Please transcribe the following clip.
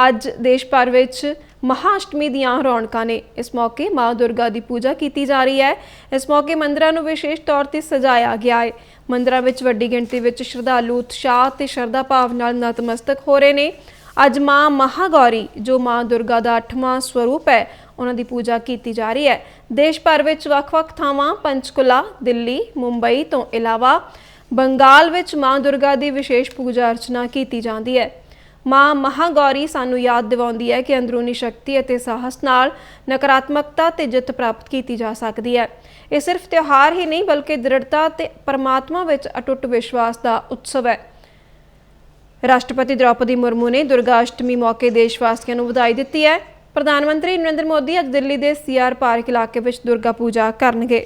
ਅੱਜ ਦੇਸ਼ ਭਰ ਵਿੱਚ महाअष्टमी ਦੀਆਂ ਰੌਣਕਾਂ ਨੇ। ਇਸ ਮੌਕੇ ਮਾਂ ਦੁਰਗਾ ਦੀ ਪੂਜਾ ਕੀਤੀ ਜਾ ਰਹੀ ਹੈ। ਇਸ ਮੌਕੇ ਮੰਦਰਾਂ ਨੂੰ ਵਿਸ਼ੇਸ਼ ਤੌਰ ਤੇ ਸਜਾਇਆ ਗਿਆ ਹੈ। ਮੰਦਰਾਂ ਵਿੱਚ ਵੱਡੀ ਗਿਣਤੀ ਵਿੱਚ ਸ਼ਰਧਾਲੂ ਉਤਸ਼ਾਹ ਤੇ ਸ਼ਰਧਾ ਭਾਵ ਨਾਲ ਨਤਮਸਤਕ ਹੋ ਰਹੇ ਨੇ। ਅੱਜ ਮਾਂ महागौरी जो मां दुर्गा ਦਾ 8ਵਾਂ ਸਰੂਪ ਹੈ ਉਹਨਾਂ ਦੀ ਪੂਜਾ ਕੀਤੀ ਜਾ ਰਹੀ ਹੈ। ਦੇਸ਼ ਭਰ ਵਿੱਚ ਵੱਖ-ਵੱਖ ਥਾਵਾਂ ਪੰਚਕੁਲਾ, ਦਿੱਲੀ, ਮੁੰਬਈ ਤੋਂ ਇਲਾਵਾ ਬੰਗਾਲ ਵਿੱਚ ਮਾਂ ਦੁਰਗਾ ਦੀ ਵਿਸ਼ੇਸ਼ ਪੂਜਾ ਅਰਚਨਾ ਕੀਤੀ ਜਾਂਦੀ ਹੈ। मां महागौरी सानू याद दिवाउंदी है कि अंदरूनी शक्ति और साहस नाल नकारात्मकता ते जित प्राप्त की जा सकती है। ये सिर्फ त्यौहार ही नहीं बल्कि दृढ़ता ते परमात्मा विच अटुट विश्वास का उत्सव है। राष्ट्रपति द्रौपदी मुर्मू ने दुर्गा अष्टमी मौके देशवासियों को बधाई दी है। प्रधानमंत्री नरेंद्र मोदी अज दिल्ली के CR पार्क इलाके में दुर्गा पूजा करनगे।